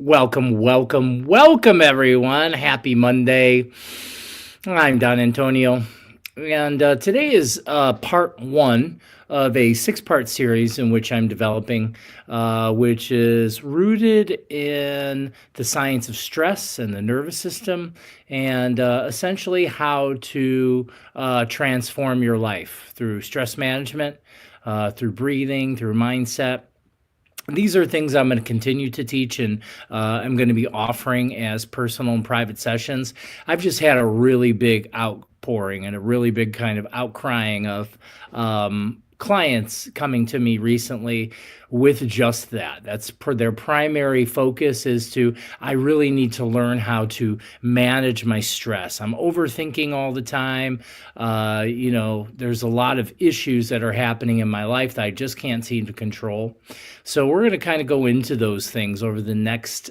Welcome, everyone. Happy Monday. I'm Don Antonio, and today is part one of a six-part series in which I'm developing, which is rooted in the science of stress and the nervous system, and essentially how to transform your life through stress management, through breathing, through mindset. These are things I'm going to continue to teach and I'm going to be offering as personal and private sessions. I've just had a really big outpouring and a really big kind of outcrying of clients coming to me recently with just that. That's their primary focus is I really need to learn how to manage my stress. I'm overthinking all the time. There's a lot of issues that are happening in my life that I just can't seem to control. So we're going to kind of go into those things over the next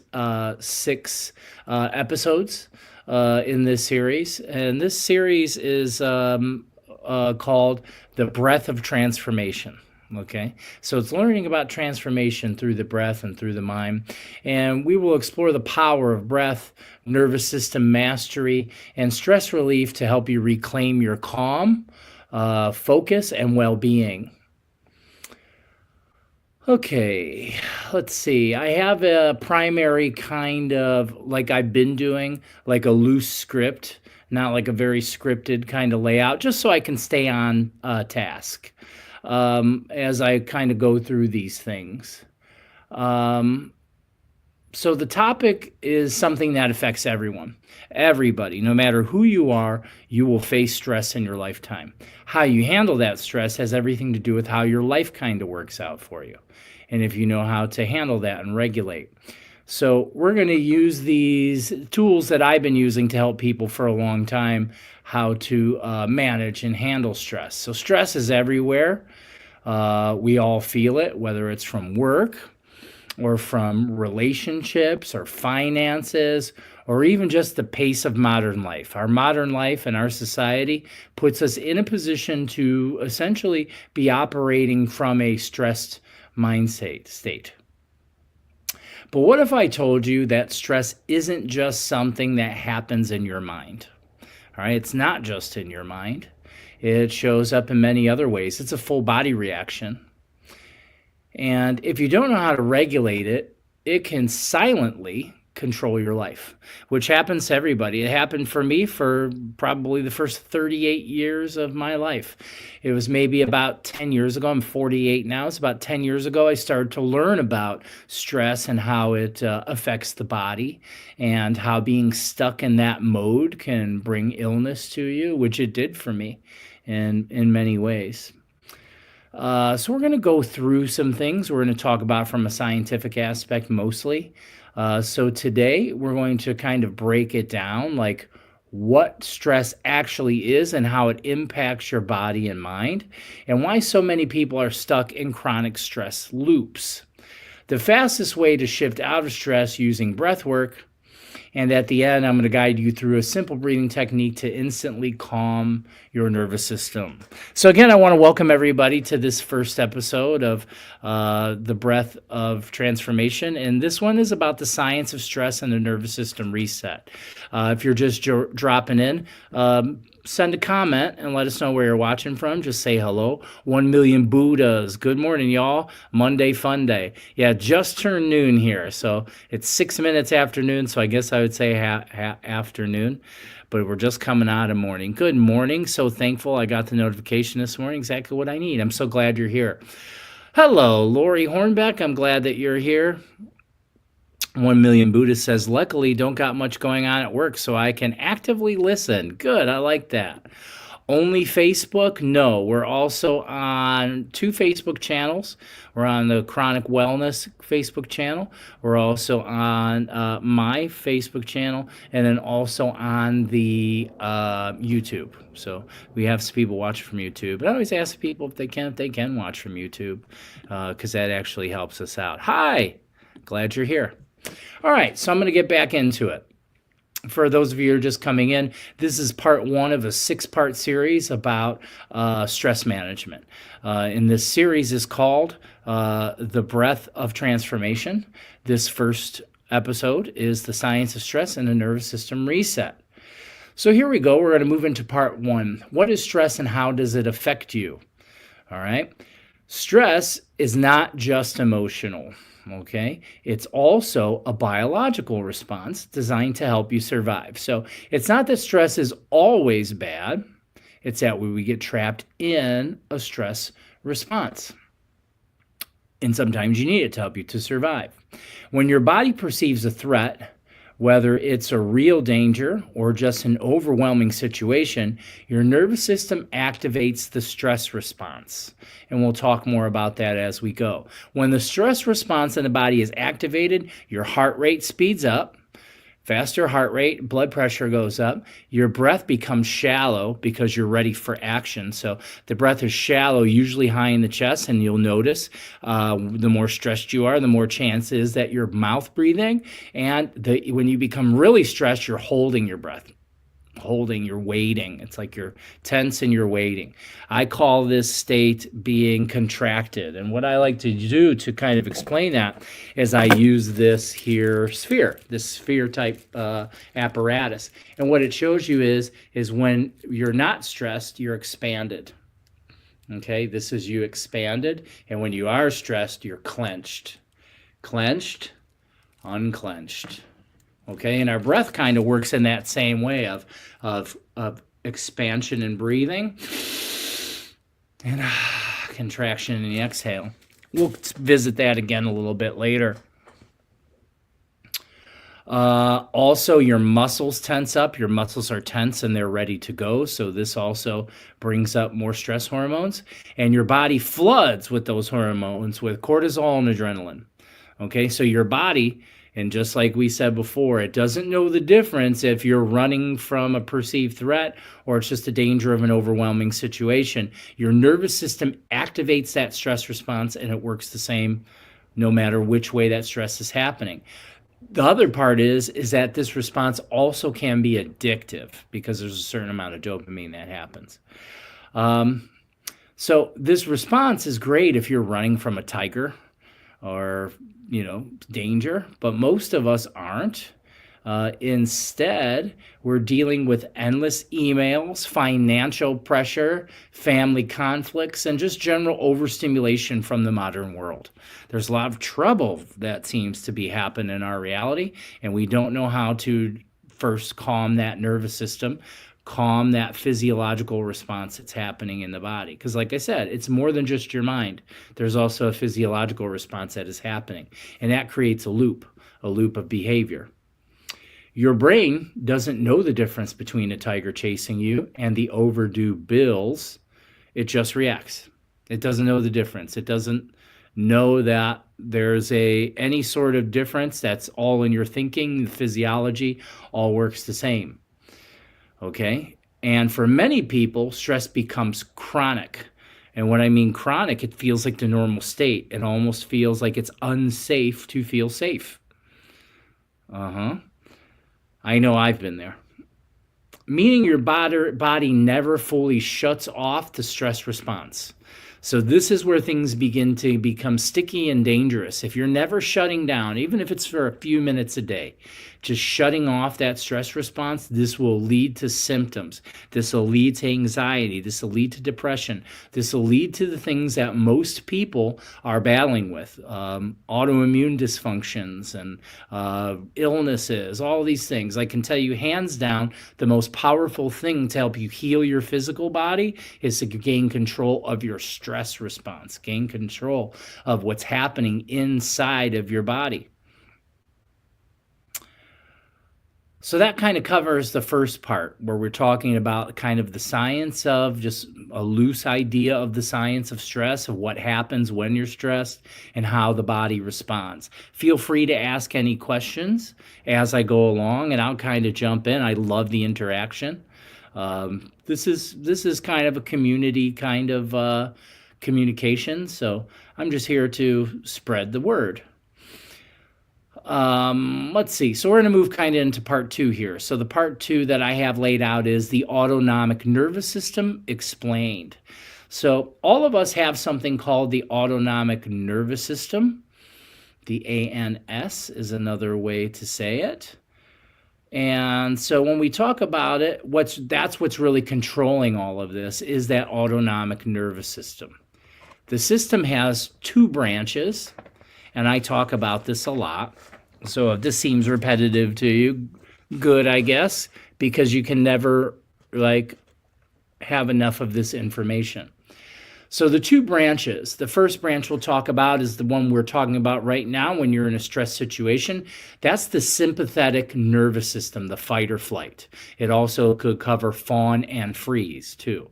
six episodes in this series. And this series is called The Breath of Transformation. Okay, so it's learning about transformation through the breath and through the mind. And we will explore the power of breath, nervous system mastery, and stress relief to help you reclaim your calm, focus, and well-being. Okay, let's see. I have a primary kind of like I've been doing, like a loose script, not like a very scripted kind of layout, just so I can stay on task as I kind of go through these things. So the topic is something that affects everyone, everybody, no matter who you are, you will face stress in your lifetime. How you handle that stress has everything to do with how your life kind of works out for you. And if you know how to handle that and regulate. So we're going to use these tools that I've been using to help people for a long time, how to manage and handle stress. So stress is everywhere. We all feel it, whether it's from work or from relationships or finances or even just the pace of modern life. Our modern life and our society puts us in a position to essentially be operating from a stressed mindset state. But what if I told you that stress isn't just something that happens in your mind? All right, it's not just in your mind. It shows up in many other ways. It's a full body reaction. And if you don't know how to regulate it, it can silently control your life, which happens to everybody. It happened for me for probably the first 38 years of my life. It was maybe about 10 years ago. I'm 48 now. It's about 10 years ago I started to learn about stress and how it affects the body and how being stuck in that mode can bring illness to you, which it did for me in many ways. So we're going to go through some things. We're going to talk about from a scientific aspect mostly. So today we're going to kind of break it down, like what stress actually is and how it impacts your body and mind, and why so many people are stuck in chronic stress loops. The fastest way to shift out of stress using breath work. And at the end, I'm going to guide you through a simple breathing technique to instantly calm your nervous system. So again, I want to welcome everybody to this first episode of The Breath of Transformation. And this one is about the science of stress and the nervous system reset. If you're just dropping in, send a comment and let us know where you're watching from. Just say hello. 1 million Buddhas. Good morning, y'all. Monday fun day. Yeah, just turned noon here. So it's 6 minutes after noon. So I guess I would say afternoon. But we're just coming out of morning. Good morning. So thankful I got the notification this morning. Exactly what I need. I'm so glad you're here. Hello, Lori Hornbeck. I'm glad that you're here. 1 million Buddhist says, luckily don't got much going on at work, so I can actively listen. Good, I like that. Only Facebook? No, we're also on 2 Facebook channels. We're on the Chronic Wellness Facebook channel. We're also on my Facebook channel, and then also on the YouTube. So we have some people watching from YouTube. But I always ask people if they can watch from YouTube, because that actually helps us out. Hi, glad you're here. All right, so I'm going to get back into it. For those of you who are just coming in, this is part one of a 6-part series about stress management. And this series is called The Breath of Transformation. This first episode is the science of stress and the nervous system reset. So here we go. We're going to move into part 1. What is stress and how does it affect you? All right. Stress is not just emotional. Okay. It's also a biological response designed to help you survive. So it's not that stress is always bad. It's that we get trapped in a stress response. And sometimes you need it to help you to survive. When your body perceives a threat, whether it's a real danger or just an overwhelming situation, your nervous system activates the stress response. And we'll talk more about that as we go. When the stress response in the body is activated, your heart rate speeds up. Faster heart rate, blood pressure goes up. Your breath becomes shallow because you're ready for action. So the breath is shallow, usually high in the chest, and you'll notice the more stressed you are, the more chance is that you're mouth breathing. And when you become really stressed, you're holding your breath. You're waiting. It's like you're tense and you're waiting. I call this state being contracted. And what I like to do to kind of explain that is I use this sphere type apparatus. And what it shows you is when you're not stressed, you're expanded. Okay, this is you expanded. And when you are stressed, you're clenched. Clenched, unclenched. Okay, and our breath kind of works in that same way of expansion and breathing and contraction in the exhale. We'll visit that again a little bit later. Also, your muscles tense up. Your muscles are tense and they're ready to go. So this also brings up more stress hormones. And your body floods with those hormones with cortisol and adrenaline. Okay, so your body... And just like we said before, it doesn't know the difference if you're running from a perceived threat or it's just a danger of an overwhelming situation. Your nervous system activates that stress response and it works the same no matter which way that stress is happening. The other part is that this response also can be addictive because there's a certain amount of dopamine that happens. So this response is great if you're running from a tiger or danger, but most of us aren't. Instead, we're dealing with endless emails, financial pressure, family conflicts, and just general overstimulation from the modern world. There's a lot of trouble that seems to be happening in our reality, and we don't know how to first calm that nervous system, calm that physiological response that's happening in the body. Because like I said, it's more than just your mind. There's also a physiological response that is happening. And that creates a loop of behavior. Your brain doesn't know the difference between a tiger chasing you and the overdue bills. It just reacts. It doesn't know the difference. It doesn't know that there's any sort of difference. That's all in your thinking. The physiology all works the same. Okay, and for many people, stress becomes chronic. And when I mean chronic, it feels like the normal state. It almost feels like it's unsafe to feel safe. I know I've been there. Meaning your body never fully shuts off the stress response. So this is where things begin to become sticky and dangerous. If you're never shutting down, even if it's for a few minutes a day, just shutting off that stress response, this will lead to symptoms. This will lead to anxiety. This will lead to depression. This will lead to the things that most people are battling with, autoimmune dysfunctions and illnesses, all these things. I can tell you hands down, the most powerful thing to help you heal your physical body is to gain control of your stress response, gain control of what's happening inside of your body. So that kind of covers the first part where we're talking about kind of the science of, just a loose idea of the science of stress, of what happens when you're stressed and how the body responds. Feel free to ask any questions as I go along and I'll kind of jump in. I love the interaction. This is kind of a community kind of communication. So I'm just here to spread the word. Let's see. So we're going to move kind of into part 2 here. So the part 2 that I have laid out is the autonomic nervous system explained. So all of us have something called the autonomic nervous system. The ANS is another way to say it. And so when we talk about it, that's what's really controlling all of this is that autonomic nervous system. The system has two branches, and I talk about this a lot. So if this seems repetitive to you, good, I guess, because you can never have enough of this information. So the two branches, the first branch we'll talk about is the one we're talking about right now when you're in a stress situation. That's the sympathetic nervous system, the fight or flight. It also could cover fawn and freeze too.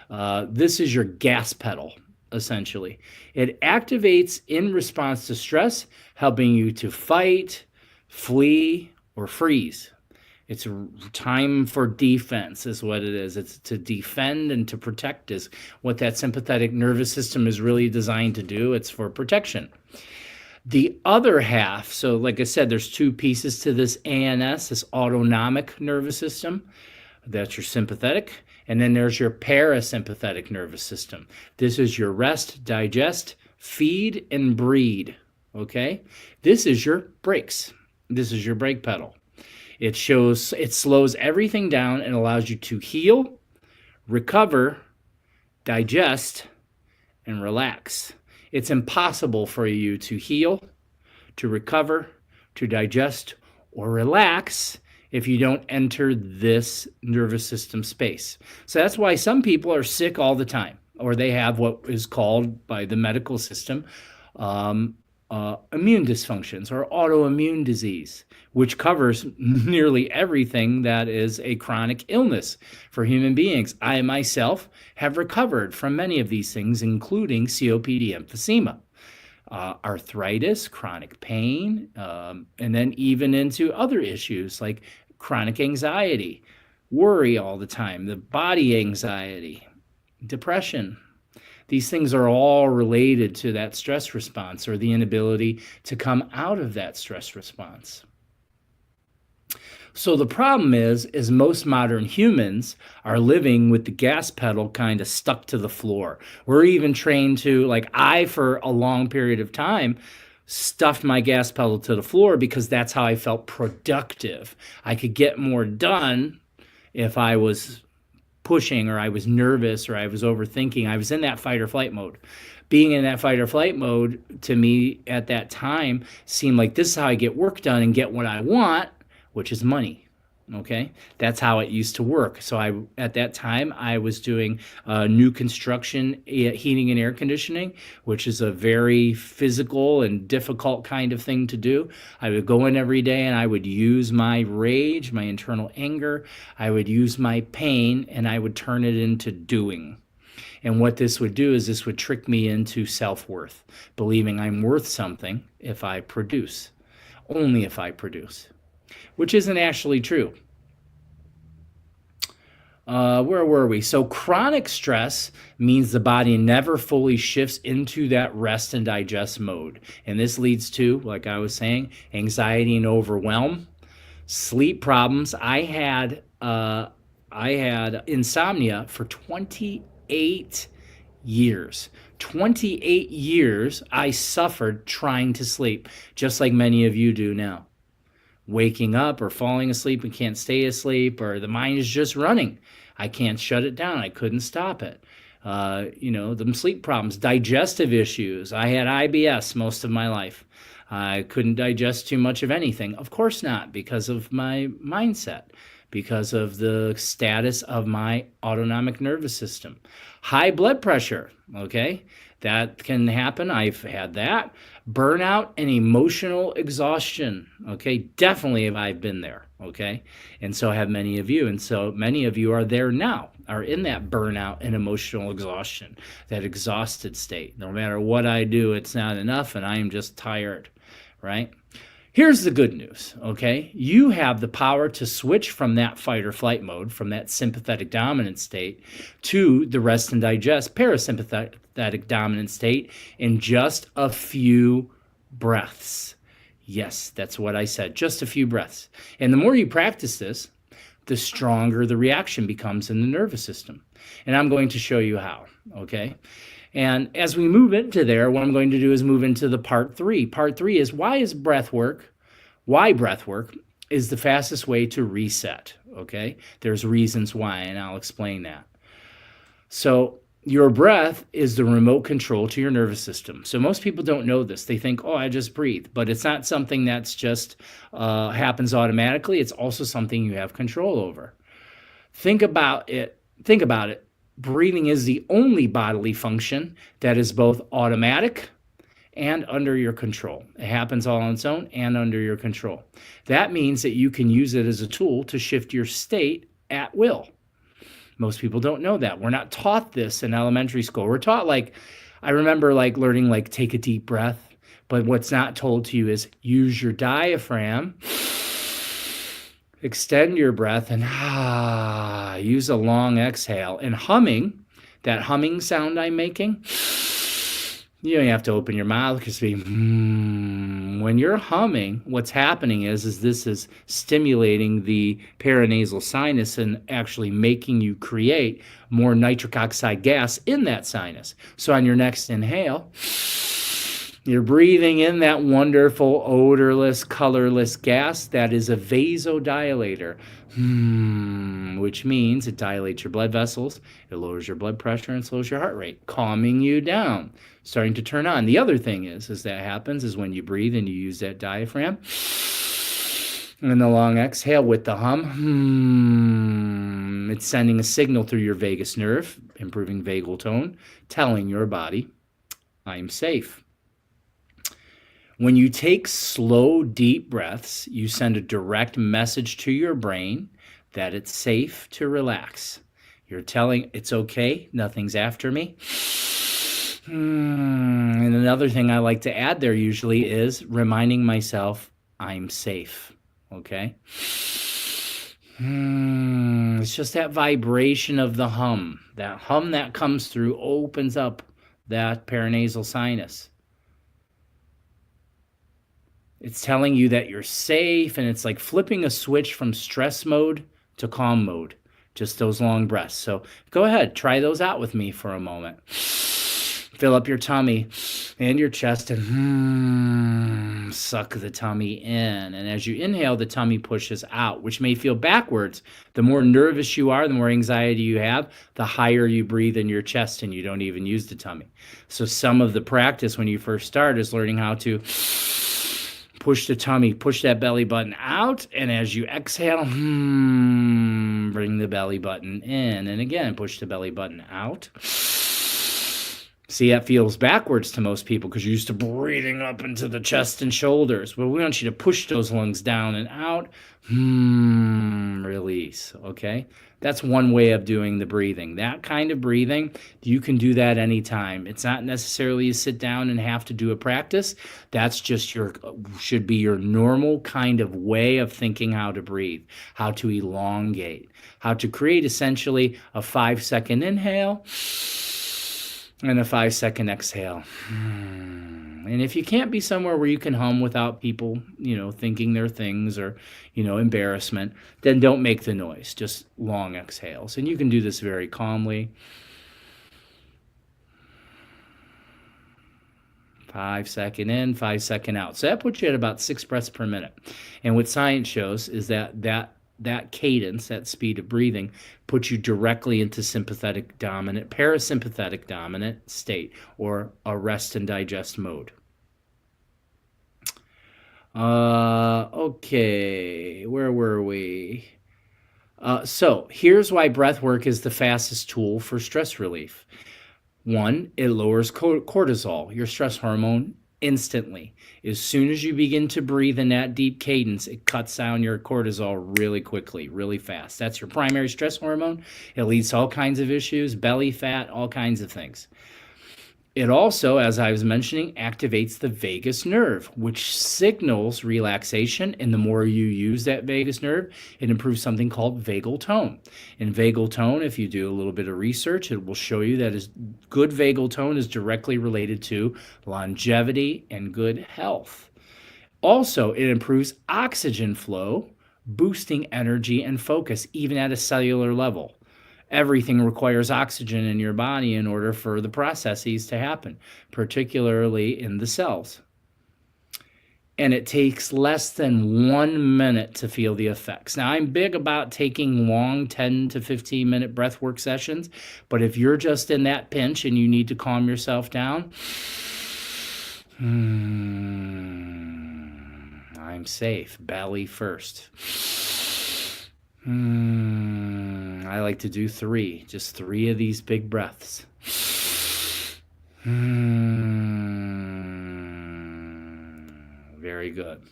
This is your gas pedal, essentially. It activates in response to stress, helping you to fight, flee, or freeze. It's time for defense is what it is. It's to defend and to protect is what that sympathetic nervous system is really designed to do. It's for protection. The other half, so like I said, there's two pieces to this ANS, this autonomic nervous system. That's your sympathetic. And then there's your parasympathetic nervous system. This is your rest, digest, feed, and breed. Okay? This is your brakes. This is your brake pedal. It slows everything down and allows you to heal, recover, digest, and relax. It's impossible for you to heal, to recover, to digest, or relax if you don't enter this nervous system space. So that's why some people are sick all the time, or they have what is called by the medical system immune dysfunctions or autoimmune disease, which covers nearly everything that is a chronic illness for human beings. I myself have recovered from many of these things, including COPD emphysema, arthritis, chronic pain, and then even into other issues like chronic anxiety, worry all the time, the body anxiety, depression. These things are all related to that stress response or the inability to come out of that stress response. So the problem is most modern humans are living with the gas pedal kind of stuck to the floor. We're even trained to, like I, for a long period of time, stuffed my gas pedal to the floor because that's how I felt productive. I could get more done if I was pushing or I was nervous or I was overthinking. I was in that fight or flight mode. Being in that fight or flight mode to me at that time seemed like this is how I get work done and get what I want, which is money. Okay, that's how it used to work. So at that time, I was doing new construction, heating and air conditioning, which is a very physical and difficult kind of thing to do. I would go in every day and I would use my rage, my internal anger. I would use my pain and I would turn it into doing. And what this would do is this would trick me into self-worth, believing I'm worth something if I produce, only if I produce, which isn't actually true. Where were we? So chronic stress means the body never fully shifts into that rest and digest mode. And this leads to, like I was saying, anxiety and overwhelm, sleep problems. I had insomnia for 28 years. 28 years I suffered trying to sleep, just like many of you do now. Waking up or falling asleep and can't stay asleep, or the mind is just running. I can't shut it down. I couldn't stop it. Them sleep problems, digestive issues. I had IBS most of my life. I couldn't digest too much of anything. Of course not, because of my mindset, because of the status of my autonomic nervous system. High blood pressure, okay? That can happen. I've had that. Burnout and emotional exhaustion, okay? Definitely I've been there, okay? And so have many of you. And so many of you are there now, are in that burnout and emotional exhaustion, that exhausted state. No matter what I do, it's not enough and I am just tired, right? Here's the good news, okay? You have the power to switch from that fight or flight mode, from that sympathetic dominant state, to the rest and digest parasympathetic dominant state in just a few breaths. Yes, that's what I said, just a few breaths. And the more you practice this, the stronger the reaction becomes in the nervous system. And I'm going to show you how, okay? And as we move into there, what I'm going to do is move into the part three. Part three is why breath work is the fastest way to reset. Okay, there's reasons why, and I'll explain that. So your breath is the remote control to your nervous system. So most people don't know this. They think, oh, I just breathe. But it's not something that's just happens automatically. It's also something you have control over. Think about it. Breathing is the only bodily function that is both automatic and under your control. It happens all on its own and under your control. That means that you can use it as a tool to shift your state at will. Most people don't know that. We're not taught this in elementary school. We're taught I remember learning take a deep breath, but what's not told to you is use your diaphragm, extend your breath, and use a long exhale. And humming, that humming sound I'm making, you don't have to open your mouth because when you're humming, what's happening is this is stimulating the paranasal sinus and actually making you create more nitric oxide gas in that sinus. So on your next inhale, you're breathing in that wonderful, odorless, colorless gas that is a vasodilator, which means it dilates your blood vessels, it lowers your blood pressure, and slows your heart rate, calming you down, starting to turn on. The other thing is that happens is when you breathe and you use that diaphragm, and the long exhale with the hum, it's sending a signal through your vagus nerve, improving vagal tone, telling your body, I'm safe. When you take slow, deep breaths, you send a direct message to your brain that it's safe to relax. You're telling it's okay, nothing's after me. And another thing I like to add there usually is reminding myself I'm safe. Okay? It's just that vibration of the hum. That hum that comes through opens up that paranasal sinus. It's telling you that you're safe, and it's like flipping a switch from stress mode to calm mode. Just those long breaths. So go ahead, try those out with me for a moment. Fill up your tummy and your chest and suck the tummy in. And as you inhale, the tummy pushes out, which may feel backwards. The more nervous you are, the more anxiety you have, the higher you breathe in your chest and you don't even use the tummy. So some of the practice when you first start is learning how to push the tummy, push that belly button out, and as you exhale, bring the belly button in. And again, push the belly button out. See, that feels backwards to most people because you're used to breathing up into the chest and shoulders. But we want you to push those lungs down and out. Release, okay? That's one way of doing the breathing. That kind of breathing, you can do that anytime. It's not necessarily you sit down and have to do a practice. That's just should be your normal kind of way of thinking how to breathe, how to elongate, how to create essentially a 5-second inhale and a 5-second exhale. And if you can't be somewhere where you can hum without people, thinking their things or, embarrassment, then don't make the noise. Just long exhales. And you can do this very calmly. 5-second in, 5-second out. So that puts you at about 6 breaths per minute. And what science shows is that cadence, that speed of breathing, puts you directly into parasympathetic dominant state, or a rest and digest mode. Okay, where were we? So here's why breath work is the fastest tool for stress relief. 1, it lowers cortisol, your stress hormone, instantly. As soon as you begin to breathe in that deep cadence, it cuts down your cortisol really quickly, really fast. That's your primary stress hormone. It leads to all kinds of issues, belly fat, all kinds of things. It also, as I was mentioning, activates the vagus nerve, which signals relaxation. And the more you use that vagus nerve, it improves something called vagal tone. And vagal tone, if you do a little bit of research, it will show you that good vagal tone is directly related to longevity and good health. Also, it improves oxygen flow, boosting energy and focus, even at a cellular level. Everything requires oxygen in your body in order for the processes to happen, particularly in the cells. And it takes less than 1 minute to feel the effects. Now, I'm big about taking long 10 to 15 minute breath work sessions, but if you're just in that pinch and you need to calm yourself down, I'm safe. Belly first. I like to do just 3 of these big breaths. Very good.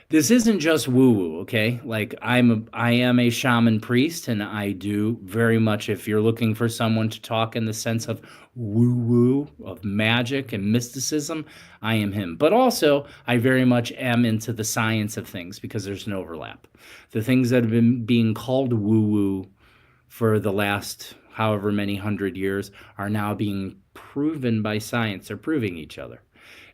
This isn't just woo-woo, okay? Like I am a shaman priest, and I do very much, if you're looking for someone to talk in the sense of woo-woo, of magic and mysticism, I am him. But also, I very much am into the science of things because there's an overlap. The things that have been being called woo-woo for the last however many 100 years are now being proven by science. They're proving each other.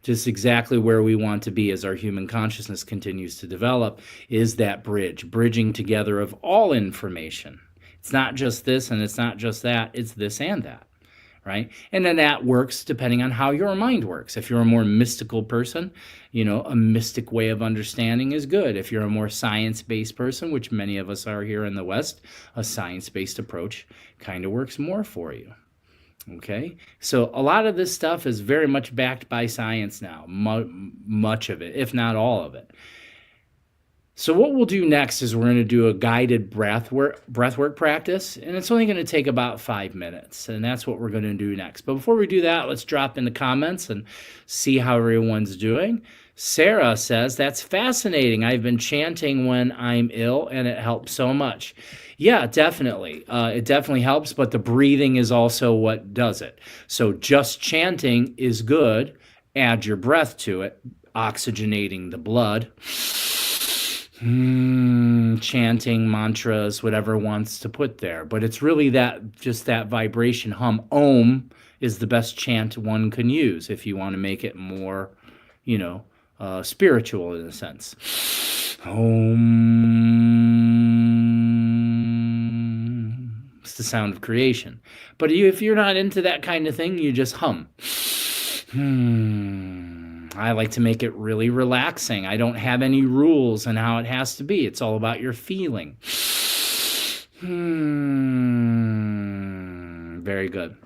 Just exactly where we want to be as our human consciousness continues to develop is that bridging together of all information. It's not just this and it's not just that, it's this and that, right? And then that works depending on how your mind works. If you're a more mystical person, a mystic way of understanding is good. If you're a more science-based person, which many of us are here in the West, a science-based approach kind of works more for you. Okay, so a lot of this stuff is very much backed by science now, much of it, if not all of it. So what we'll do next is we're going to do a guided breathwork practice, and it's only going to take about 5 minutes, and that's what we're going to do next. But before we do that, let's drop in the comments and see how everyone's doing. Sarah says, that's fascinating. I've been chanting when I'm ill, and it helps so much. Yeah, definitely. It definitely helps, but the breathing is also what does it. So just chanting is good. Add your breath to it, oxygenating the blood. Chanting, mantras, whatever wants to put there. But it's really just that vibration hum. Om is the best chant one can use if you want to make it more, spiritual in a sense. Om. It's the sound of creation. But if you're not into that kind of thing, you just hum. I like to make it really relaxing. I don't have any rules on how it has to be. It's all about your feeling. Very good.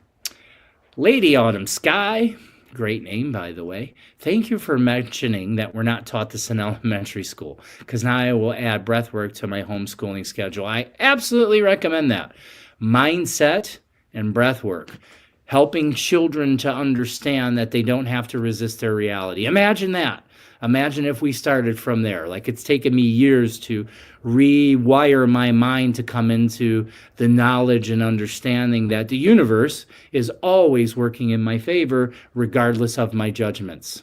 Lady Autumn Sky. Great name, by the way. Thank you for mentioning that we're not taught this in elementary school, because now I will add breathwork to my homeschooling schedule. I absolutely recommend that. Mindset and breathwork. Helping children to understand that they don't have to resist their reality. Imagine that. Imagine if we started from there. Like, it's taken me years to rewire my mind to come into the knowledge and understanding that the universe is always working in my favor, regardless of my judgments.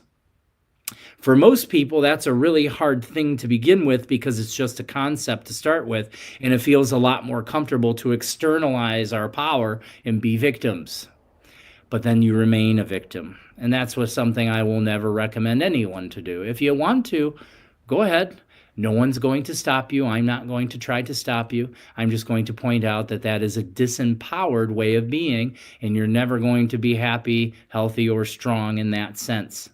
For most people, that's a really hard thing to begin with because it's just a concept to start with, and it feels a lot more comfortable to externalize our power and be victims. But then you remain a victim. And that's something I will never recommend anyone to do. If you want to, go ahead. No one's going to stop you. I'm not going to try to stop you. I'm just going to point out that that is a disempowered way of being, and you're never going to be happy, healthy, or strong in that sense.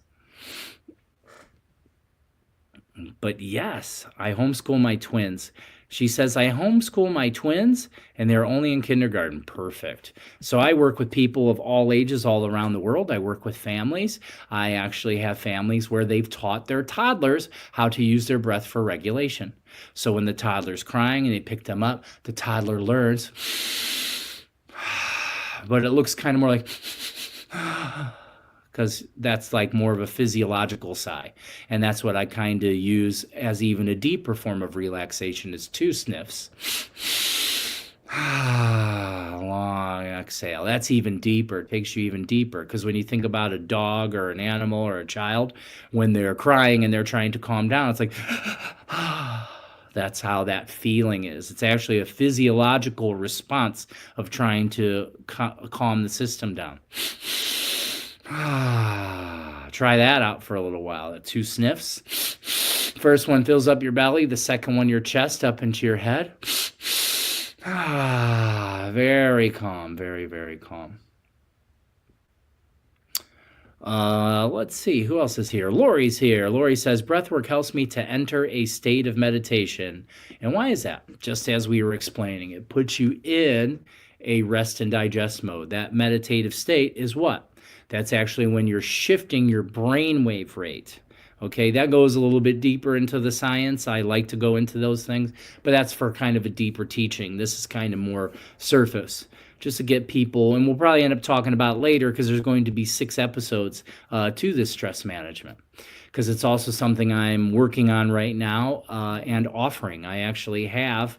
But yes, I homeschool my twins. She says, I homeschool my twins, and they're only in kindergarten. Perfect. So I work with people of all ages all around the world. I work with families. I actually have families where they've taught their toddlers how to use their breath for regulation. So when the toddler's crying and they pick them up, the toddler learns. But it looks kind of more like... because that's like more of a physiological sigh. And that's what I kind of use as even a deeper form of relaxation is 2 sniffs. Long exhale. That's even deeper. It takes you even deeper, because when you think about a dog or an animal or a child, when they're crying and they're trying to calm down, it's like... That's how that feeling is. It's actually a physiological response of trying to calm the system down. Try that out for a little while. 2 sniffs. First one fills up your belly. The second one, your chest up into your head. Very calm, very, very calm. Let's see, who else is here? Lori's here. Lori says, breathwork helps me to enter a state of meditation. And why is that? Just as we were explaining, it puts you in a rest and digest mode. That meditative state is what? That's actually when you're shifting your brainwave rate. Okay, that goes a little bit deeper into the science. I like to go into those things, but that's for kind of a deeper teaching. This is kind of more surface, just to get people, and we'll probably end up talking about later because there's going to be 6 episodes to this stress management, because it's also something I'm working on right now and offering. I actually have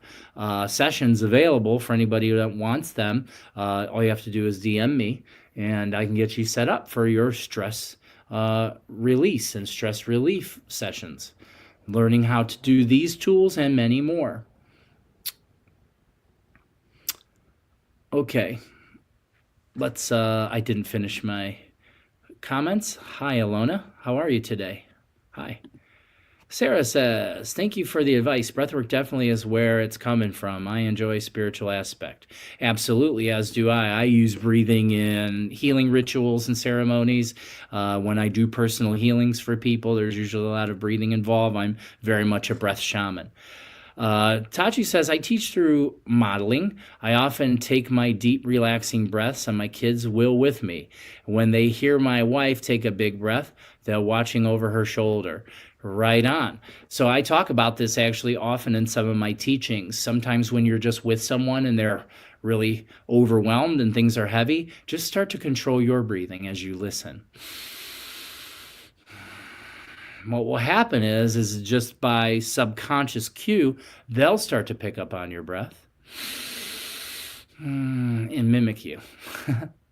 sessions available for anybody that wants them. All you have to do is DM me, and I can get you set up for your stress release and stress relief sessions, learning how to do these tools and many more. Okay, let's, I didn't finish my comments. Hi, Alona. How are you today? Hi. Sarah says, thank you for the advice. Breathwork definitely is where it's coming from. I enjoy spiritual aspect. Absolutely, as do I. I use breathing in healing rituals and ceremonies. When I do personal healings for people, there's usually a lot of breathing involved. I'm very much a breath shaman. Tachi says, I teach through modeling. I often take my deep, relaxing breaths, and my kids will with me. When they hear my wife take a big breath, they're watching over her shoulder. Right on. So I talk about this actually often in some of my teachings. Sometimes when you're just with someone and they're really overwhelmed and things are heavy, just start to control your breathing as you listen. What will happen is just by subconscious cue, they'll start to pick up on your breath and mimic you.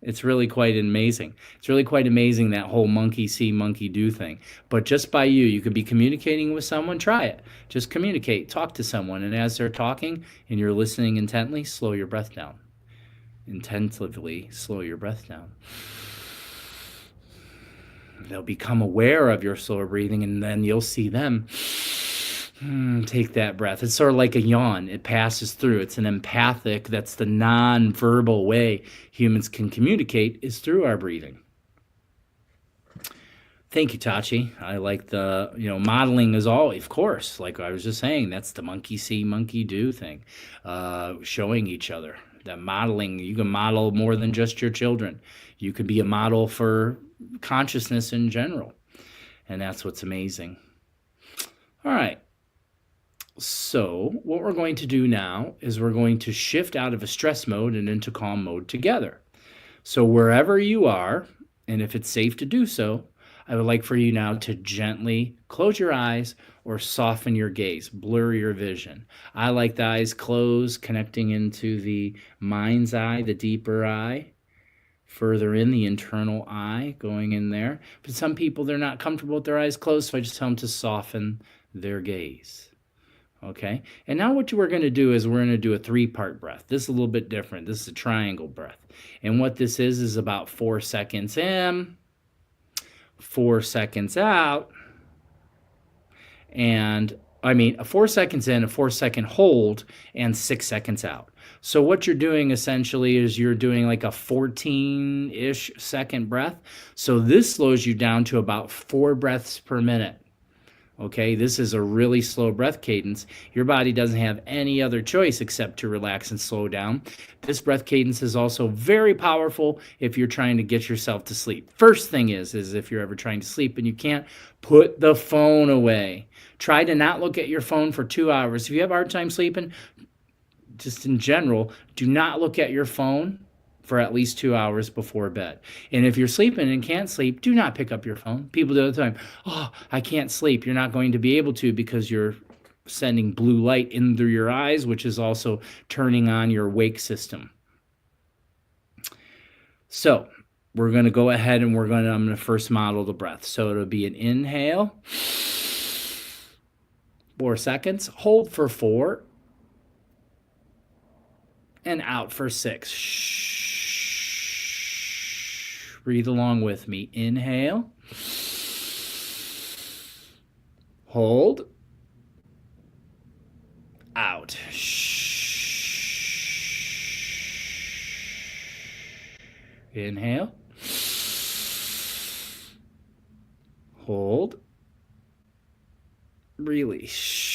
It's really quite amazing. It's really quite amazing, that whole monkey see, monkey do thing. But just by you could be communicating with someone. Try it. Just communicate. Talk to someone. And as they're talking and you're listening intently, slow your breath down. Intensively slow your breath down. They'll become aware of your slower breathing, and then you'll see them take that breath. It's sort of like a yawn. It passes through. It's an empathic, that's the non-verbal way humans can communicate, is through our breathing. Thank you, Tachi. I like the, modeling is all, of course, like I was just saying, that's the monkey see, monkey do thing. Showing each other. That modeling, you can model more than just your children. You could be a model for consciousness in general. And that's what's amazing. All right. So what we're going to do now is we're going to shift out of a stress mode and into calm mode together. So wherever you are, and if it's safe to do so, I would like for you now to gently close your eyes or soften your gaze, blur your vision. I like the eyes closed, connecting into the mind's eye, the deeper eye, further in the internal eye, going in there. But some people, they're not comfortable with their eyes closed, so I just tell them to soften their gaze. Okay, and now what we're going to do is we're going to do a 3-part breath. This is a little bit different. This is a triangle breath. And what this is about 4 seconds in, 4 seconds out, and 4 seconds in, a 4-second hold, and 6 seconds out. So what you're doing essentially is you're doing like a 14-ish second breath. So this slows you down to about 4 breaths per minute. Okay, this is a really slow breath cadence. Your body doesn't have any other choice except to relax and slow down. This breath cadence is also very powerful if you're trying to get yourself to sleep. First thing is if you're ever trying to sleep and you can't, put the phone away. Try to not look at your phone for 2 hours. If you have a hard time sleeping, just in general, do not look at your phone for at least 2 hours before bed. And if you're sleeping and can't sleep, do not pick up your phone. People do all the time, oh, I can't sleep. You're not going to be able to, because you're sending blue light in through your eyes, which is also turning on your wake system. So we're going to go ahead and I'm going to first model the breath. So it'll be an inhale, 4 seconds, hold for 4, and out for 6. Shh. Breathe along with me. Inhale. Hold. Out. Shh. Inhale. Hold. Release.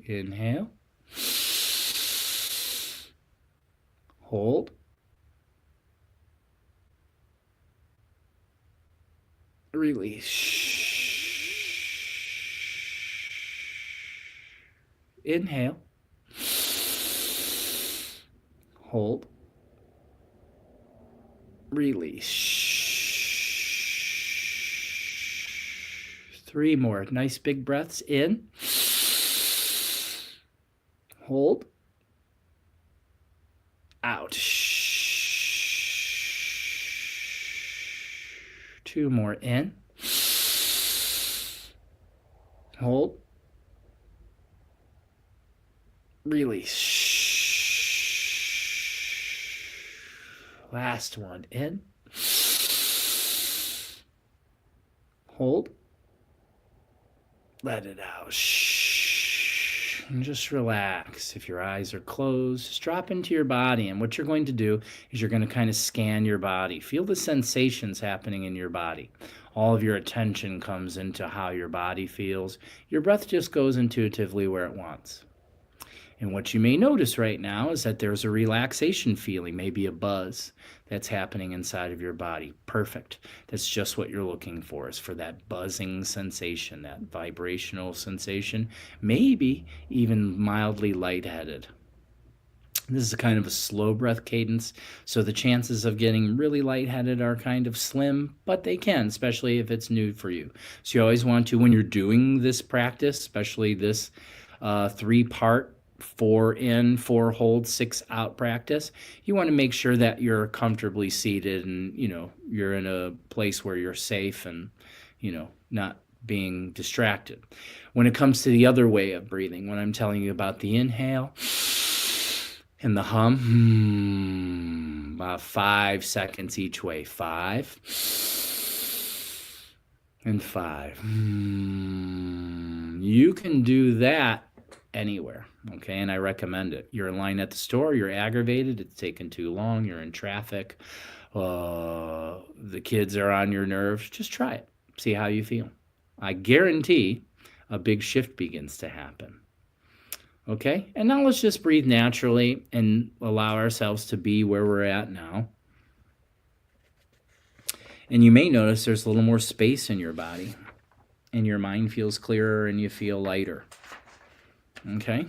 Inhale. Hold. Release. Inhale. Hold. Release. 3 more. Nice big breaths in. Hold. Out. 2 more in. Hold. Release. Last one in. Hold. Let it out. And just relax. If your eyes are closed, just drop into your body. And what you're going to do is you're going to kind of scan your body. Feel the sensations happening in your body. All of your attention comes into how your body feels. Your breath just goes intuitively where it wants. And what you may notice right now is that there's a relaxation feeling, maybe a buzz that's happening inside of your body. Perfect. That's just what you're looking for, is for that buzzing sensation, that vibrational sensation, maybe even mildly lightheaded. This is a kind of a slow breath cadence, so the chances of getting really lightheaded are kind of slim, but they can, especially if it's new for you. So you always want to, when you're doing this practice, especially this 3-part 4 in, 4 hold, 6 out practice, you want to make sure that you're comfortably seated and, you're in a place where you're safe and, not being distracted. When it comes to the other way of breathing, when I'm telling you about the inhale and the hum, about 5 seconds each way. 5 and 5. You can do that anywhere, okay? And I recommend it. You're in line at the store, you're aggravated, it's taken too long, you're in traffic, the kids are on your nerves. Just try it. See how you feel. I guarantee a big shift begins to happen. Okay? And now let's just breathe naturally and allow ourselves to be where we're at now. And you may notice there's a little more space in your body, and your mind feels clearer and you feel lighter. Okay?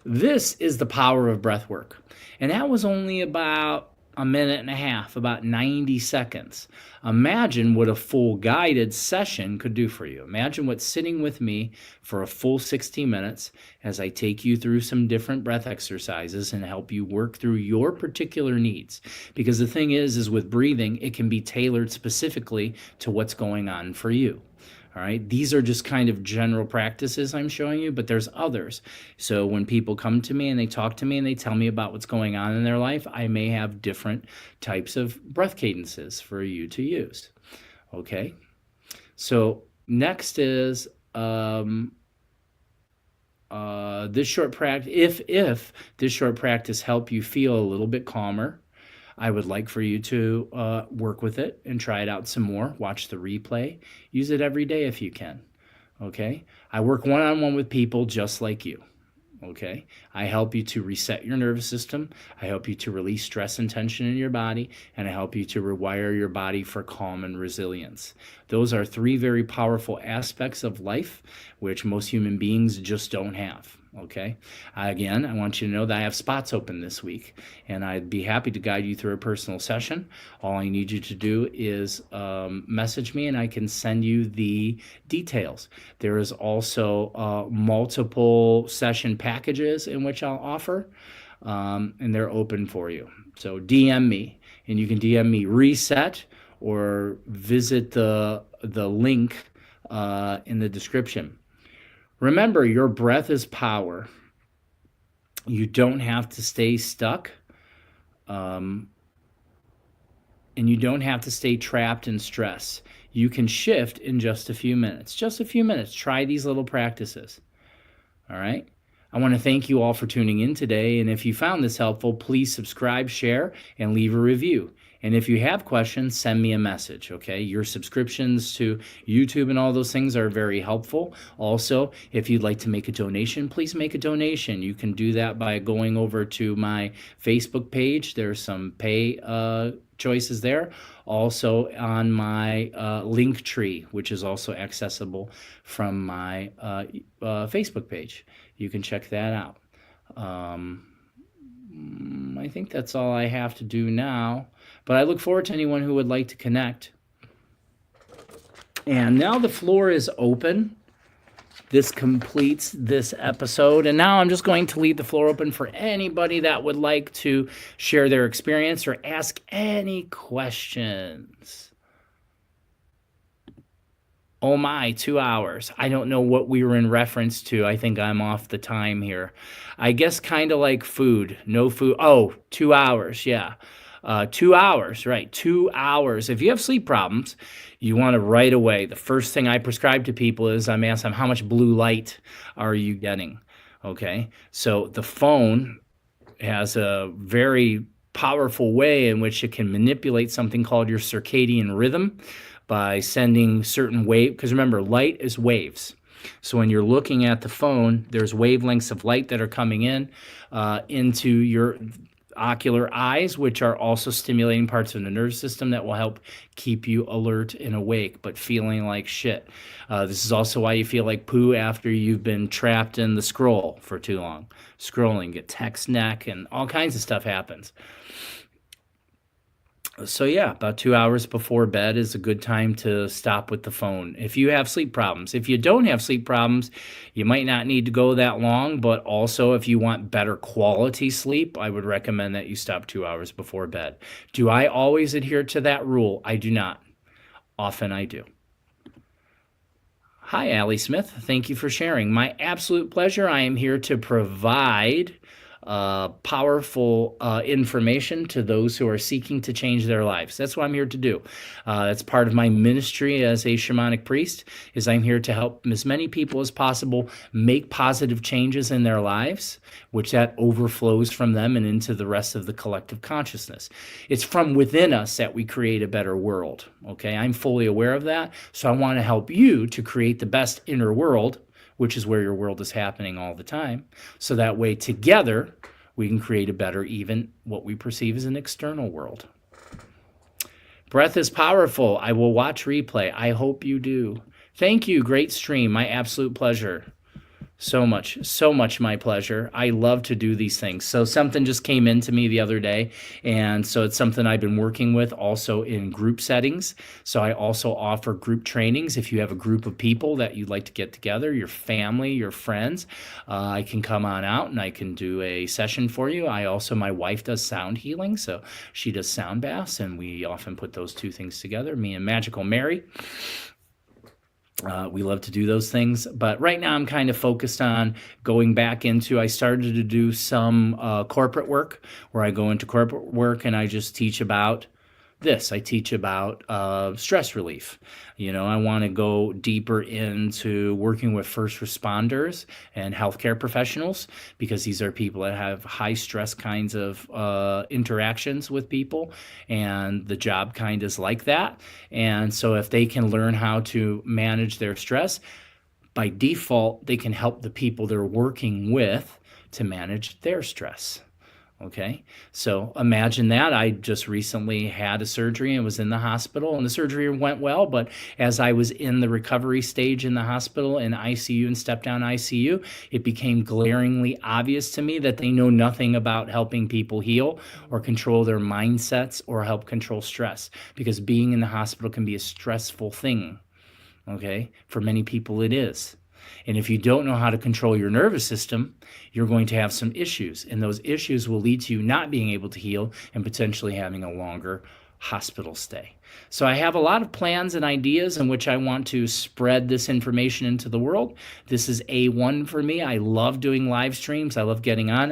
This is the power of breath work. And that was only about a minute and a half, about 90 seconds. Imagine what a full guided session could do for you. Imagine what sitting with me for a full 60 minutes as I take you through some different breath exercises and help you work through your particular needs. Because the thing is with breathing, it can be tailored specifically to what's going on for you. All right, these are just kind of general practices I'm showing you, but there's others. So when people come to me and they talk to me and they tell me about what's going on in their life, I may have different types of breath cadences for you to use. Okay, so next is this short practice. If this short practice help you feel a little bit calmer, I would like for you to work with it and try it out some more. Watch the replay. Use it every day if you can. Okay? I work one-on-one with people just like you. Okay? I help you to reset your nervous system. I help you to release stress and tension in your body. And I help you to rewire your body for calm and resilience. Those are 3 very powerful aspects of life which most human beings just don't have. Okay. Again, I want you to know that I have spots open this week, and I'd be happy to guide you through a personal session. All I need you to do is message me, and I can send you the details. There is also multiple session packages in which I'll offer, and they're open for you. So DM me, and you can DM me reset or visit the link in the description. Remember, your breath is power. You don't have to stay stuck, and you don't have to stay trapped in stress. You can shift in just a few minutes. Just a few minutes. Try these little practices. All right? I want to thank you all for tuning in today. And if you found this helpful, please subscribe, share, and leave a review. And if you have questions, send me a message, okay? Your subscriptions to YouTube and all those things are very helpful. Also, if you'd like to make a donation, please make a donation. You can do that by going over to my Facebook page. There's some pay choices there. Also on my link tree, which is also accessible from my Facebook page. You can check that out. I think that's all I have to do now, but I look forward to anyone who would like to connect. And now the floor is open. This completes this episode, and now I'm just going to leave the floor open for anybody that would like to share their experience or ask any questions. Oh my, 2 hours. I don't know what we were in reference to. I think I'm off the time here. I guess kind of like food. No food. Oh, 2 hours. Yeah. 2 hours, right. 2 hours. If you have sleep problems, you want to right away. The first thing I prescribe to people is I'm asking them, how much blue light are you getting? Okay. So the phone has a very powerful way in which it can manipulate something called your circadian rhythm by sending certain wave, because remember, light is waves. So when you're looking at the phone, there's wavelengths of light that are coming in into your ocular eyes, which are also stimulating parts of the nervous system that will help keep you alert and awake, but feeling like shit. This is also why you feel like poo after you've been trapped in the scroll for too long. Scrolling, get text neck, and all kinds of stuff happens. So yeah, about 2 hours before bed is a good time to stop with the phone. If you have sleep problems, if you don't have sleep problems, you might not need to go that long, but also if you want better quality sleep, I would recommend that you stop 2 hours before bed. Do I always adhere to that rule? I do not. Often I do. Hi, Allie Smith. Thank you for sharing. My absolute pleasure. I am here to provide powerful information to those who are seeking to change their lives. That's what I'm here to do. That's part of my ministry as a shamanic priest, is I'm here to help as many people as possible make positive changes in their lives, which that overflows from them and into the rest of the collective consciousness. It's from within us that we create a better world. Okay, I'm fully aware of that. So I want to help you to create the best inner world, which is where your world is happening all the time. So that way, together, we can create a better, even what we perceive as an external world. Breath is powerful. I will watch replay. I hope you do. Thank you. Great stream. My absolute pleasure. So much my pleasure. I love to do these things. So something just came into me the other day, and so it's something I've been working with also in group settings. So I also offer group trainings. If you have a group of people that you'd like to get together, your family, your friends, I can come on out and I can do a session for you. My wife does sound healing, so she does sound baths, and we often put those two things together, me and Magical Mary. We love to do those things, but right now I'm kind of focused on going back into, I started to do some corporate work, where I go into corporate work and I just teach about this. I teach about stress relief. I want to go deeper into working with first responders and healthcare professionals, because these are people that have high stress kinds of interactions with people, and the job kind is like that. And so if they can learn how to manage their stress, by default, they can help the people they're working with to manage their stress. Okay, so imagine that. I just recently had a surgery and was in the hospital, and the surgery went well, but as I was in the recovery stage in the hospital in ICU and step-down ICU, it became glaringly obvious to me that they know nothing about helping people heal or control their mindsets or help control stress, because being in the hospital can be a stressful thing. Okay, for many people it is. And if you don't know how to control your nervous system, you're going to have some issues. And those issues will lead to you not being able to heal and potentially having a longer hospital stay. So I have a lot of plans and ideas in which I want to spread this information into the world. This is A1 for me. I love doing live streams. I love getting on.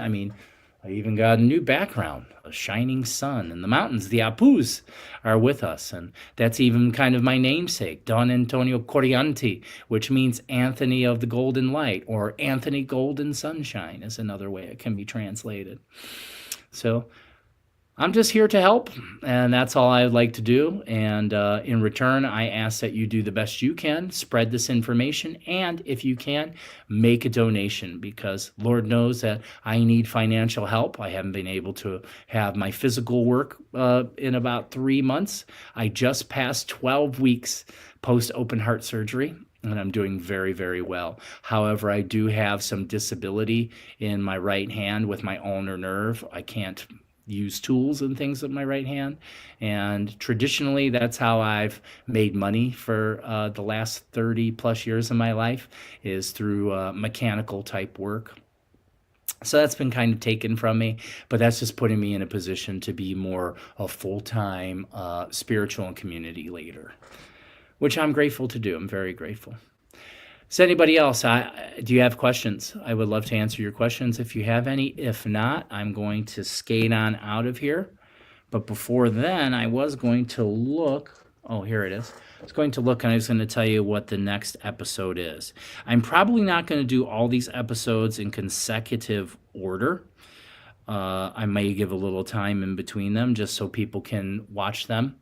I even got a new background, a shining sun, and the mountains, the Apus, are with us. And that's even kind of my namesake, Don Antonio Corianti, which means Anthony of the Golden Light, or Anthony Golden Sunshine is another way it can be translated. So I'm just here to help, and that's all I would like to do. And in return, I ask that you do the best you can, spread this information, and if you can, make a donation, because Lord knows that I need financial help. I haven't been able to have my physical work in about 3 months. I just passed 12 weeks post open heart surgery, and I'm doing very, very well. However, I do have some disability in my right hand with my ulnar nerve. I can't use tools and things with my right hand. And traditionally, that's how I've made money for the last 30 plus years of my life, is through mechanical type work. So that's been kind of taken from me, but that's just putting me in a position to be more a full-time spiritual and community leader, which I'm grateful to do. I'm very grateful. Is anybody else? Do you have questions? I would love to answer your questions if you have any. If not, I'm going to skate on out of here. But before then, I was going to look. Oh, here it is. I was going to look, and I was going to tell you what the next episode is. I'm probably not going to do all these episodes in consecutive order. I may give a little time in between them just so people can watch them.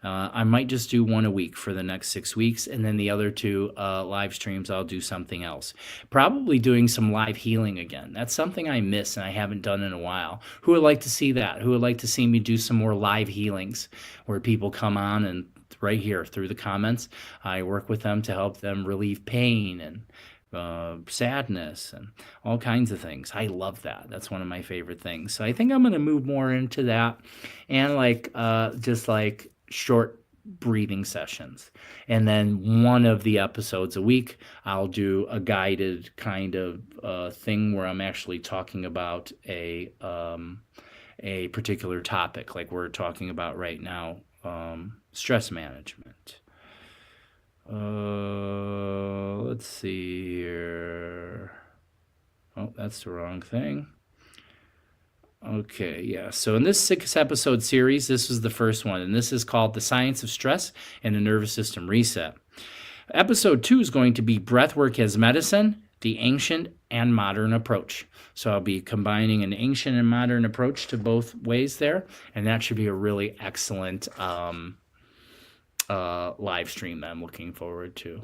I might just do one a week for the next 6 weeks, and then the other 2 live streams, I'll do something else. Probably doing some live healing again. That's something I miss and I haven't done in a while. Who would like to see that? Who would like to see me do some more live healings where people come on and right here through the comments, I work with them to help them relieve pain and sadness and all kinds of things. I love that. That's one of my favorite things. So I think I'm going to move more into that, and just like short breathing sessions. And then one of the episodes a week, I'll do a guided kind of thing where I'm actually talking about a particular topic, like we're talking about right now, stress management. Let's see here. Oh, that's the wrong thing. Okay, yeah. So in this 6-episode series, this was the first one, and this is called The Science of Stress and the Nervous System Reset. Episode 2 is going to be Breathwork as Medicine, the Ancient and Modern Approach. So I'll be combining an ancient and modern approach to both ways there, and that should be a really excellent live stream that I'm looking forward to.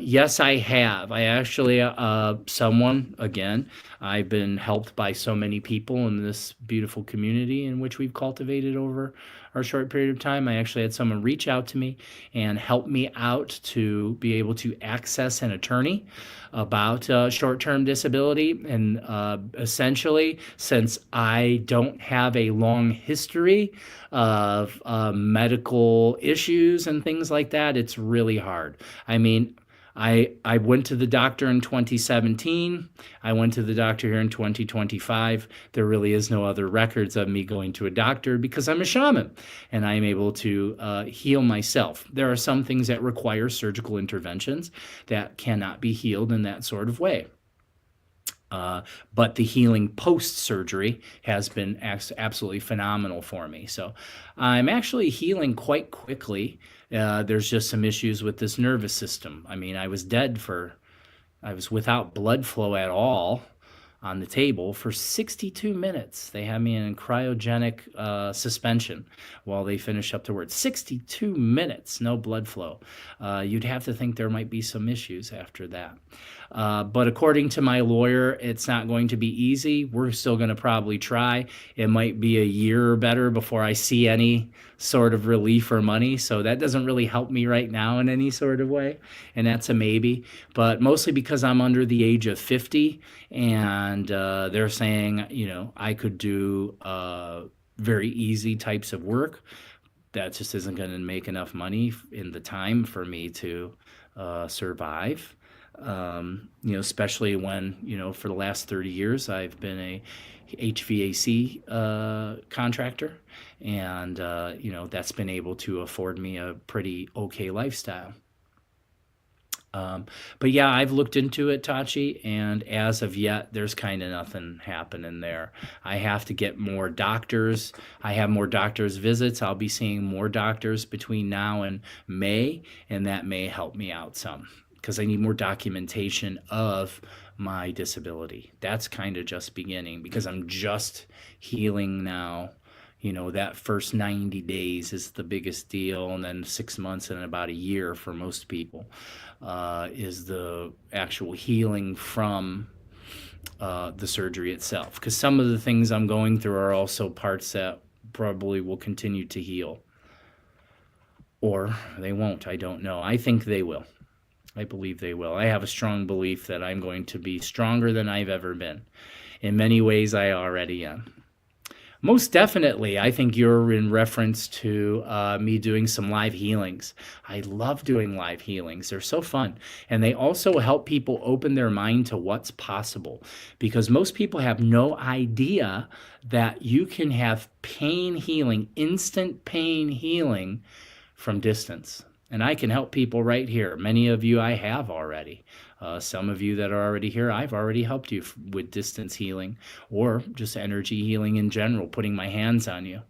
Yes, I have. I actually, someone, again, I've been helped by so many people in this beautiful community in which we've cultivated over our short period of time. I actually had someone reach out to me and help me out to be able to access an attorney about short-term disability. And essentially, since I don't have a long history of medical issues and things like that, it's really hard. I mean, I went to the doctor in 2017. I went to the doctor here in 2025. There really is no other records of me going to a doctor because I'm a shaman and I'm able to heal myself. There are some things that require surgical interventions that cannot be healed in that sort of way. But the healing post-surgery has been absolutely phenomenal for me. So I'm actually healing quite quickly. There's just some issues with this nervous system. I mean, I was without blood flow at all on the table for 62 minutes. They had me in cryogenic suspension while they finish up the work. 62 minutes, no blood flow. You'd have to think there might be some issues after that. But according to my lawyer, it's not going to be easy. We're still going to probably try. It might be a year or better before I see any sort of relief or money. So that doesn't really help me right now in any sort of way. And that's a maybe. But mostly because I'm under the age of 50 and they're saying, I could do very easy types of work. That just isn't going to make enough money in the time for me to survive. Especially when, for the last 30 years, I've been a HVAC contractor, and, that's been able to afford me a pretty okay lifestyle. Um, but yeah, I've looked into it, Tachi, and as of yet, there's kind of nothing happening there. I have to get more doctors. I have more doctors' visits. I'll be seeing more doctors between now and May, and that may help me out some because I need more documentation of my disability. That's kind of just beginning because I'm just healing now. That first 90 days is the biggest deal, and then 6 months and about a year for most people is the actual healing from the surgery itself. Because some of the things I'm going through are also parts that probably will continue to heal, or they won't. I don't know. I think they will. I believe they will. I have a strong belief that I'm going to be stronger than I've ever been. In many ways, I already am. Most definitely. I think you're in reference to me doing some live healings. I love doing live healings. They're so fun. And they also help people open their mind to what's possible because most people have no idea that you can have pain healing, instant pain healing from distance. And I can help people right here. Many of you I have already. Some of you that are already here, I've already helped you with distance healing or just energy healing in general, putting my hands on you.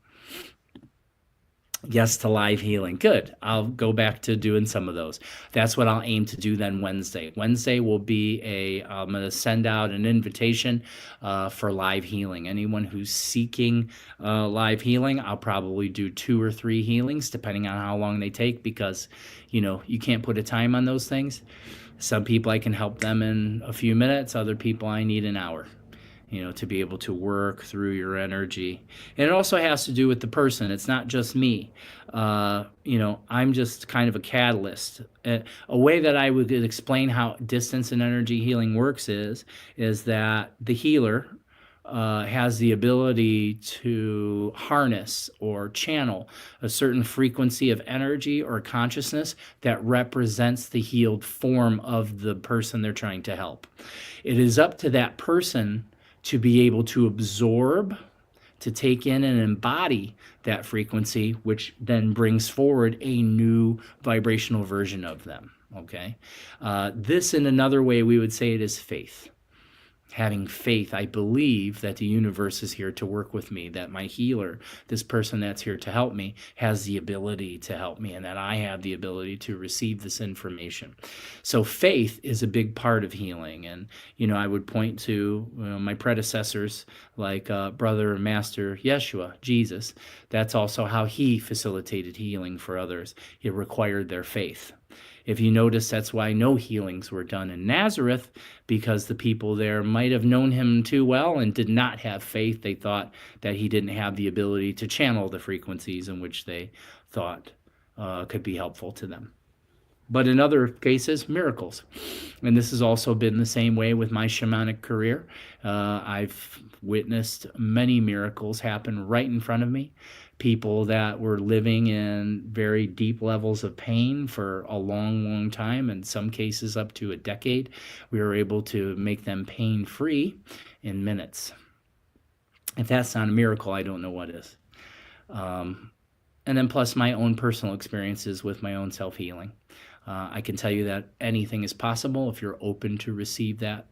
Yes to live healing. Good. I'll go back to doing some of those. That's what I'll aim to do then Wednesday. Wednesday will be I'm going to send out an invitation for live healing. Anyone who's seeking live healing, I'll probably do 2 or 3 healings depending on how long they take because, you can't put a time on those things. Some people I can help them in a few minutes. Other people I need an hour, to be able to work through your energy. And it also has to do with the person. It's not just me. I'm just kind of a catalyst. A way that I would explain how distance and energy healing works is that the healer has the ability to harness or channel a certain frequency of energy or consciousness that represents the healed form of the person they're trying to help. It is up to that person to be able to absorb, to take in and embody that frequency, which then brings forward a new vibrational version of them. Okay? This, in another way, we would say it is faith. Having faith, I believe that the universe is here to work with me, that my healer, this person that's here to help me, has the ability to help me, and that I have the ability to receive this information. So faith is a big part of healing. And, I would point to my predecessors like Brother and Master Yeshua, Jesus. That's also how he facilitated healing for others. It required their faith. If you notice, that's why no healings were done in Nazareth, because the people there might have known him too well and did not have faith. They thought that he didn't have the ability to channel the frequencies in which they thought could be helpful to them. But in other cases, miracles. And this has also been the same way with my shamanic career. I've witnessed many miracles happen right in front of me. People that were living in very deep levels of pain for a long, long time, in some cases up to a decade, we were able to make them pain-free in minutes. If that's not a miracle, I don't know what is. And then plus my own personal experiences with my own self-healing. I can tell you that anything is possible if you're open to receive that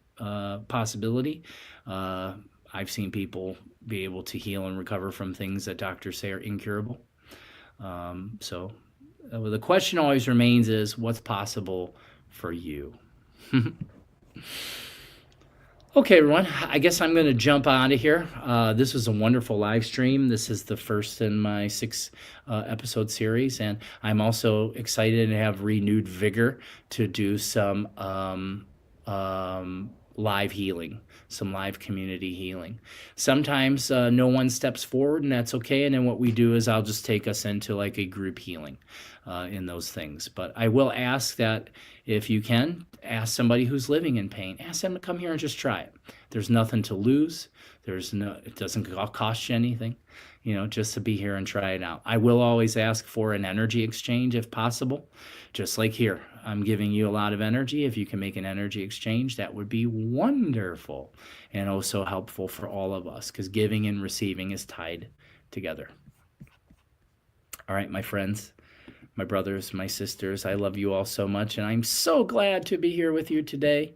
possibility. I've seen people be able to heal and recover from things that doctors say are incurable. So the question always remains is, what's possible for you? Okay, everyone, I guess I'm going to jump out of here. This was a wonderful live stream. This is the first in my 6 episode series, and I'm also excited to have renewed vigor to do some live healing, some live community healing. Sometimes no one steps forward, and that's okay, and then what we do is I'll just take us into like a group healing in those things. But I will ask that if you can, ask somebody who's living in pain, ask them to come here and just try it. There's nothing to lose. It doesn't cost you anything, just to be here and try it out. I will always ask for an energy exchange if possible, just like here. I'm giving you a lot of energy. If you can make an energy exchange, that would be wonderful and also helpful for all of us, because giving and receiving is tied together. All right, my friends, My brothers, my sisters, I love you all so much, and I'm so glad to be here with you today.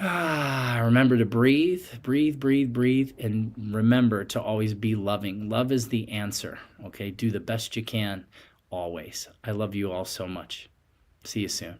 Remember to breathe, breathe, breathe, breathe, and remember to always be loving. Love is the answer, okay? Do the best you can, always. I love you all so much. See you soon.